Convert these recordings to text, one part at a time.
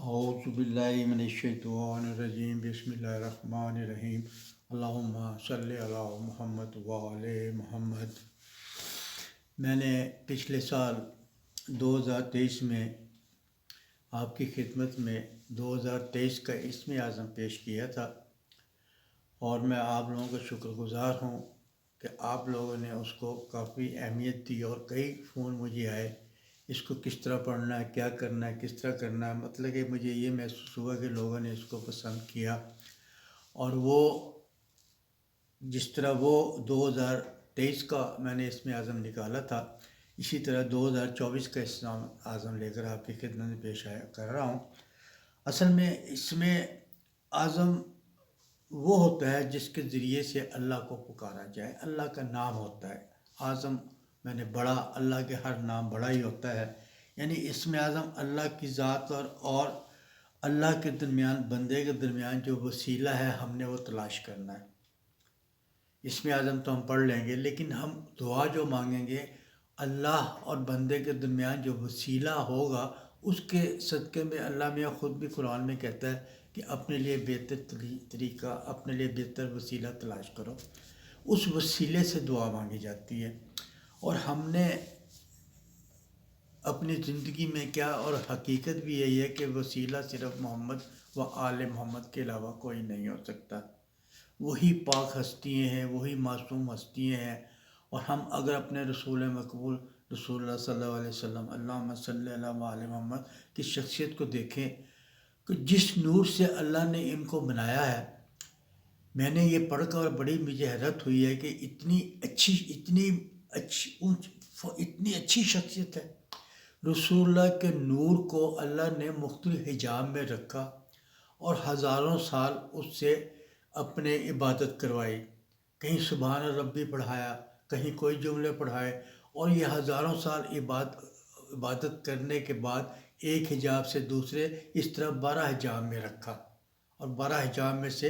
اعوذ باللہ من الشیطان الرجیم بسم اللہ الرحمن الرحیم اللہم صلی علی محمد وعلی محمد۔ میں نے پچھلے سال 2023 میں آپ کی خدمت میں 2023 کا اسم اعظم پیش کیا تھا، اور میں آپ لوگوں کا شکر گزار ہوں کہ آپ لوگوں نے اس کو کافی اہمیت دی، اور کئی فون مجھے آئے اس کو کس طرح پڑھنا ہے، کیا کرنا ہے، کس طرح کرنا ہے۔ مطلب کہ مجھے یہ محسوس ہوا کہ لوگوں نے اس کو پسند کیا، اور وہ جس طرح وہ 2023 کا میں نے اسم اعظم نکالا تھا، اسی طرح 2024 کا اسم اعظم لے کر آپ کی خدمت میں پیش کر رہا ہوں۔ اصل میں اسم اعظم وہ ہوتا ہے جس کے ذریعے سے اللہ کو پکارا جائے، اللہ کا نام ہوتا ہے اعظم، میں نے بڑا، اللہ کے ہر نام بڑا ہی ہوتا ہے، یعنی اسم اعظم اللہ کی ذات اور اللہ کے درمیان، بندے کے درمیان جو وسیلہ ہے ہم نے وہ تلاش کرنا ہے۔ اسم اعظم تو ہم پڑھ لیں گے، لیکن ہم دعا جو مانگیں گے اللہ اور بندے کے درمیان جو وسیلہ ہوگا اس کے صدقے میں اللہ میاں خود بھی قرآن میں کہتا ہے کہ اپنے لیے بہتر طریقہ، اپنے لیے بہتر وسیلہ تلاش کرو۔ اس وسیلے سے دعا مانگی جاتی ہے، اور ہم نے اپنی زندگی میں کیا، اور حقیقت بھی یہی ہے کہ وسیلہ صرف محمد و آل محمد کے علاوہ کوئی نہیں ہو سکتا۔ وہی پاک ہستیاں ہیں، وہی معصوم ہستیاں ہیں، اور ہم اگر اپنے رسول مقبول رسول اللہ صلی اللہ علیہ وسلم اللہم صلی اللہ علیہ محمد کی شخصیت کو دیکھیں کہ جس نور سے اللہ نے ان کو بنایا ہے، میں نے یہ پڑھ کر بڑی مجھے حیرت ہوئی ہے کہ اتنی اچھی شخصیت ہے۔ رسول اللہ کے نور کو اللہ نے مختلف حجاب میں رکھا اور ہزاروں سال اس سے اپنے عبادت کروائی، کہیں سبحان ربی پڑھایا، کہیں کوئی جملے پڑھائے، اور یہ ہزاروں سال عبادت کرنے کے بعد ایک حجاب سے دوسرے اس طرح 12 حجاب میں رکھا، اور 12 حجاب میں سے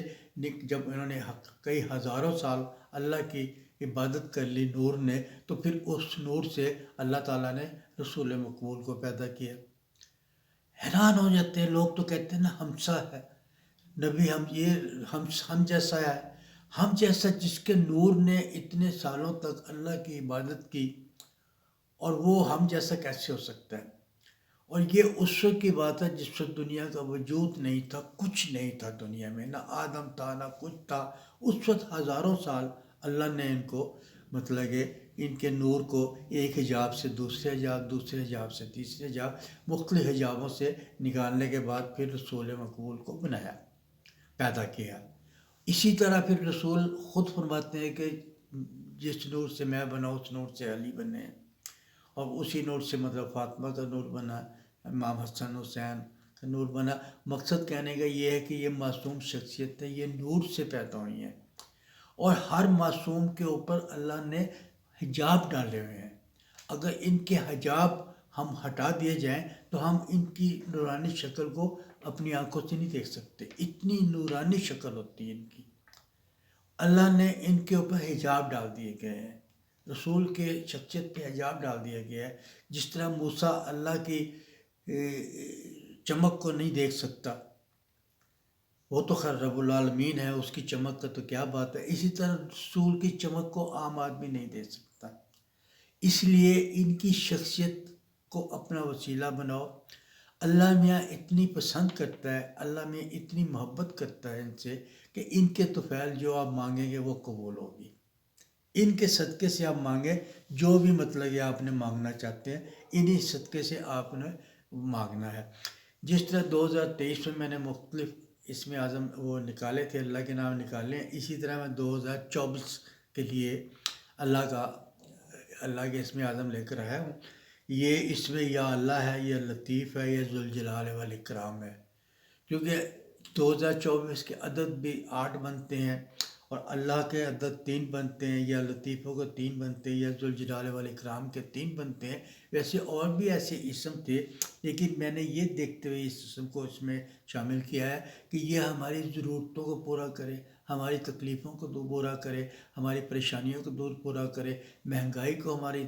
جب انہوں نے کئی ہزاروں سال اللہ کی عبادت کر لی نور نے، تو پھر اس نور سے اللہ تعالیٰ نے رسول مقبول کو پیدا کیا۔ حیران ہو جاتے ہیں لوگ، تو کہتے ہیں نا ہمسا ہے نبی، ہم جیسا ہے، ہم جیسا جس کے نور نے اتنے سالوں تک اللہ کی عبادت کی، اور وہ ہم جیسا کیسے ہو سکتا ہے؟ اور یہ اس وقت کی بات ہے جس وقت دنیا کا وجود نہیں تھا، کچھ نہیں تھا دنیا میں، نہ آدم تھا نہ کچھ تھا۔ اس وقت ہزاروں سال اللہ نے ان کو مطلب کہ ان کے نور کو ایک حجاب سے دوسرے حجاب، دوسرے حجاب سے تیسرے حجاب، مختلف حجابوں سے نکالنے کے بعد پھر رسول مقبول کو بنایا، پیدا کیا۔ اسی طرح پھر رسول خود فرماتے ہیں کہ جس نور سے میں بنا اس نور سے علی بنے، اور اسی نور سے مطلب فاطمہ کا نور بنا، امام حسن حسین کا نور بنا۔ مقصد کہنے کا یہ ہے کہ یہ معصوم شخصیت ہے، یہ نور سے پیدا ہوئی ہیں، اور ہر معصوم کے اوپر اللہ نے حجاب ڈالے ہوئے ہیں۔ اگر ان کے حجاب ہم ہٹا دیے جائیں تو ہم ان کی نورانی شکل کو اپنی آنکھوں سے نہیں دیکھ سکتے، اتنی نورانی شکل ہوتی ہے ان کی۔ اللہ نے ان کے اوپر حجاب ڈال دیے گئے ہیں، رسول کے شخصیت پہ حجاب ڈال دیا گیا ہے۔ جس طرح موسیٰ اللہ کی چمک کو نہیں دیکھ سکتا، وہ تو خیر رب العالمین ہے، اس کی چمک کا تو کیا بات ہے، اسی طرح رسول کی چمک کو عام آدمی نہیں دیکھ سکتا۔ اس لیے ان کی شخصیت کو اپنا وسیلہ بناؤ۔ اللہ میاں اتنی پسند کرتا ہے، اللہ میاں اتنی محبت کرتا ہے ان سے کہ ان کے طفیل جو آپ مانگیں گے وہ قبول ہوگی۔ ان کے صدقے سے آپ مانگیں جو بھی مطلب یہ آپ نے مانگنا چاہتے ہیں، انہی صدقے سے آپ نے مانگنا ہے۔ جس طرح 2023 میں میں نے مختلف اسم اعظم وہ نکالے تھے، اللہ کے نام نکالے ہیں، اسی طرح میں 2024 کے لیے اللہ کے اسم اعظم لے کر آیا ہوں۔ یہ اس میں یا اللہ ہے، یا لطیف ہے، یا ذوالجلال والاکرام ہے، کیونکہ 2024 کے عدد بھی 8 بنتے ہیں، اور اللہ کے عدد 3 بنتے ہیں، یا لطیفوں کو 3 بنتے ہیں، یا ذوالجلال والاکرام کے 3 بنتے ہیں۔ ویسے اور بھی ایسے اسم تھے، لیکن میں نے یہ دیکھتے ہوئے اس اسم کو اس میں شامل کیا ہے کہ یہ ہماری ضرورتوں کو پورا کرے، ہماری تکلیفوں کو پورا کرے، ہماری پریشانیوں کو دور پورا کرے، مہنگائی کو ہماری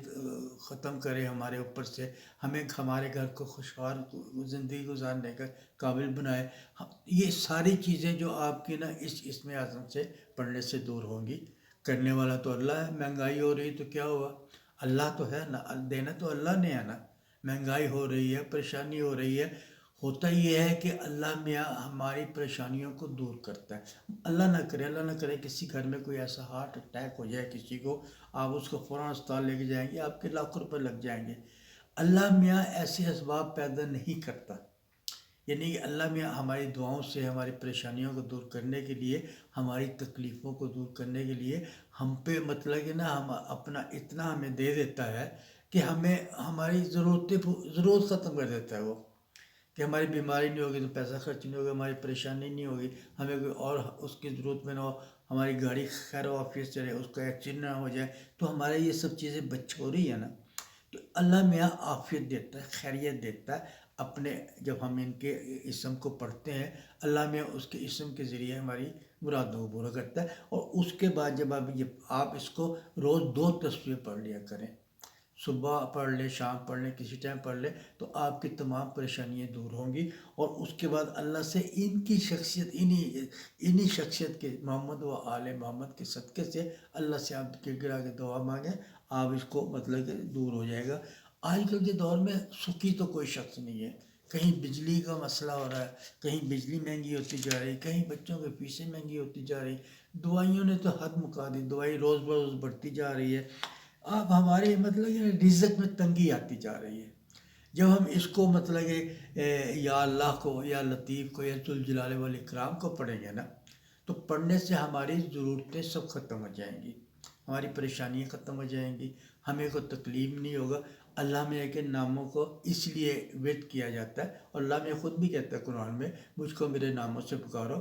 ختم کرے ہمارے اوپر سے، ہمیں ہمارے گھر کو خوشحال زندگی گزارنے کا قابل بنائے۔ یہ ساری چیزیں جو آپ کی نا اس اسم اعظم سے پڑھنے سے دور ہوں گی۔ کرنے والا تو اللہ ہے، مہنگائی ہو رہی تو کیا ہوا؟ اللہ تو ہے نا، دینا تو اللہ نے ہے نا۔ مہنگائی ہو رہی ہے، پریشانی ہو رہی ہے، ہوتا یہ ہے کہ اللہ میاں ہماری پریشانیوں کو دور کرتا ہے۔ اللہ نہ کرے کسی گھر میں کوئی ایسا ہارٹ اٹیک ہو جائے کسی کو، آپ اس کو فوراً اسپتال لے کے جائیں گے، آپ کے لاکھوں روپے لگ جائیں گے۔ اللہ میاں ایسے اسباب پیدا نہیں کرتا، یعنی کہ اللہ میاں ہماری دعاؤں سے ہماری پریشانیوں کو دور کرنے کے لیے، ہماری تکلیفوں کو دور کرنے کے لیے ہم پہ مطلب کہ نا ہم اپنا اتنا ہمیں دے دیتا ہے کہ ہمیں ہماری ضرورت ختم کر دیتا ہے وہ، کہ ہماری بیماری نہیں ہوگی تو پیسہ خرچ نہیں ہوگا، ہماری پریشانی نہیں ہوگی، ہمیں کوئی اور اس کی ضرورت میں نہ ہو، ہماری گاڑی خیر و عافیت سے رہے، اس کا ایکسیڈنٹ نہ ہو جائے، تو ہمارے یہ سب چیزیں بچ ہو رہی ہیں نا۔ تو اللہ میاں عافیت دیتا ہے، خیریت دیتا ہے اپنے، جب ہم ان کے اسم کو پڑھتے ہیں اللہ میاں اس کے اسم کے ذریعے ہماری مرادوں کو پورا کرتا ہے۔ اور اس کے بعد جب آپ اس کو روز 2 تسبیح پڑھ لیا کریں، صبح پڑھ لیں، شام پڑھ لیں، کسی ٹائم پڑھ لیں، تو آپ کی تمام پریشانیاں دور ہوں گی۔ اور اس کے بعد اللہ سے ان کی شخصیت، انہی شخصیت کے محمد و آل محمد کے صدقے سے اللہ سے آپ گڑ کے دعا مانگیں، آپ اس کو مطلب کہ دور ہو جائے گا۔ آج کل کے دور میں سکھی تو کوئی شخص نہیں ہے، کہیں بجلی کا مسئلہ ہو رہا ہے، کہیں بجلی مہنگی ہوتی جا رہی، کہیں بچوں کی فیسیں مہنگی ہوتی جا رہی، دوائیوں نے تو حد مکا دی، دوائی روز بروز بڑھتی جا رہی ہے، اب ہمارے مطلب کہ رزق میں تنگی آتی جا رہی ہے۔ جب ہم اس کو مطلب کہ یا اللہ کو، یا لطیف کو، یا ذوالجلال والاکرام کو پڑھیں گے نا، تو پڑھنے سے ہماری ضرورتیں سب ختم ہو جائیں گی، ہماری پریشانیاں ختم ہو جائیں گی، ہمیں کوئی تکلیف نہیں ہوگا۔ اللہ میاں کے ناموں کو اس لیے ورد کیا جاتا ہے، اور اللہ میاں خود بھی کہتا ہے قرآن میں، مجھ کو میرے ناموں سے پکارو،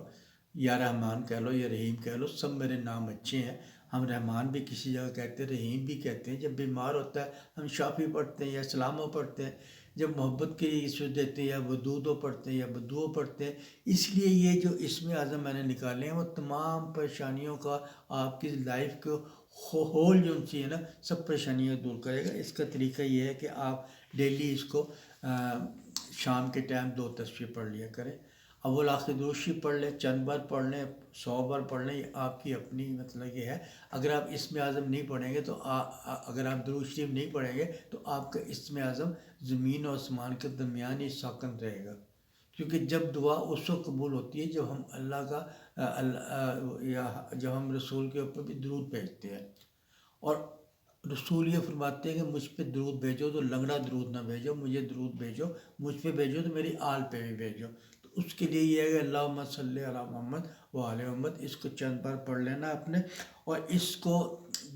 یا رحمان کہہ لو یا رحیم کہہ لو، سب میرے نام اچھے ہیں۔ ہم رحمان بھی کسی جگہ کہتے ہیں، رحیم بھی کہتے ہیں، جب بیمار ہوتا ہے ہم شافی پڑھتے ہیں یا سلاموں پڑھتے ہیں، جب محبت کی عزت دیتے ہیں یا ودودو پڑھتے ہیں یا بدوؤ پڑھتے ہیں۔ اس لیے یہ جو اسم اعظم میں نے نکالے ہیں وہ تمام پریشانیوں کا، آپ کی لائف کو ہول جو چاہیے نا سب پریشانیاں دور کرے گا۔ اس کا طریقہ یہ ہے کہ آپ ڈیلی اس کو شام کے ٹائم 2 تسبیح پڑھ لیا کریں، اول آخر درود شریف پڑھ لیں، چند بار پڑھ لیں، 100 بار پڑھ لیں، یہ آپ کی اپنی مطلب یہ ہے۔ اگر آپ اسم اعظم نہیں پڑھیں گے تو اگر آپ درود شریف نہیں پڑھیں گے تو آپ کا اسم اعظم زمین و آسمان کے درمیان ہی ساکن رہے گا، کیونکہ جب دعا اس وقت قبول ہوتی ہے جب ہم اللہ کا یا جب ہم رسول کے اوپر بھی درود بھیجتے ہیں، اور رسول یہ فرماتے ہیں کہ مجھ پہ درود بھیجو تو لنگڑا درود نہ بھیجو، مجھے درود بھیجو، مجھ پہ بھیجو تو میری آل پہ بھی بھیجو۔ تو اس کے لیے یہ ہے کہ اللہم صلی علی محمد و آل محمد، اس کو چند بار پڑھ لینا اپنے، اور اس کو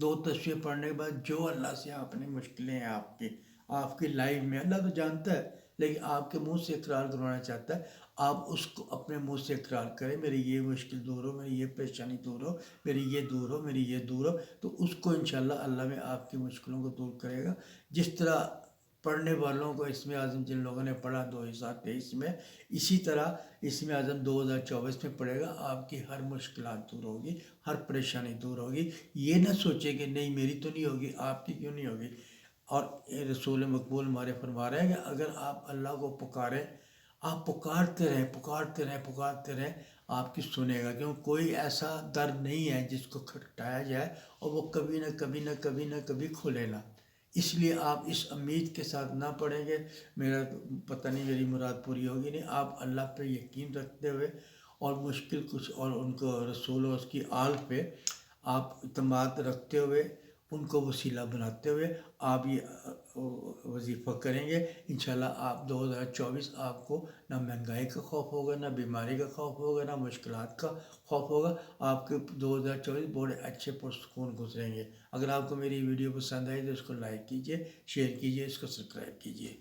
2 تسبیح پڑھنے کے بعد جو اللہ سے اپنی مشکلیں ہیں آپ کی لائف میں، اللہ تو جانتا ہے لیکن آپ کے منہ سے اقرار کروانا چاہتا ہے، آپ اس کو اپنے منہ سے اقرار کریں، میری یہ مشکل دور ہو، میری یہ پریشانی دور ہو، میری یہ دور ہو، میری یہ دور ہو، تو اس کو انشاءاللہ اللہ میں آپ کی مشکلوں کو دور کرے گا۔ جس طرح پڑھنے والوں کو اسم اعظم جن لوگوں نے پڑھا 2023 میں، اسی طرح اسم اعظم 2024 میں پڑھے گا، آپ کی ہر مشکلات دور ہوگی، ہر پریشانی دور ہوگی۔ یہ نہ سوچے کہ نہیں میری تو نہیں ہوگی، آپ کی کیوں نہیں ہوگی۔ اور رسول مقبول ہمارے فرما رہے ہیں کہ اگر آپ اللہ کو پکاریں، آپ پکارتے رہیں پکارتے رہیں پکارتے رہیں، آپ کی سنے گا، کیوں کوئی ایسا در نہیں ہے جس کو کھٹکھٹایا جائے اور وہ کبھی نہ کبھی نہ کبھی نہ کبھی کھلے نہ۔ اس لیے آپ اس امید کے ساتھ نہ پڑھیں گے میرا پتہ نہیں میری مراد پوری ہوگی نہیں، آپ اللہ پہ یقین رکھتے ہوئے اور مشکل کچھ اور ان کو رسول اور اس کی آل پہ آپ اعتماد رکھتے ہوئے، ان کو وسیلہ بناتے ہوئے آپ یہ وظیفہ کریں گے، انشاءاللہ آپ 2024 آپ کو نہ مہنگائی کا خوف ہوگا، نہ بیماری کا خوف ہوگا، نہ مشکلات کا خوف ہوگا، آپ کے 2024 بڑے اچھے پرسکون گزریں گے۔ اگر آپ کو میری ویڈیو پسند آئی تو اس کو لائک کیجئے، شیئر کیجئے، اس کو سبسکرائب کیجئے۔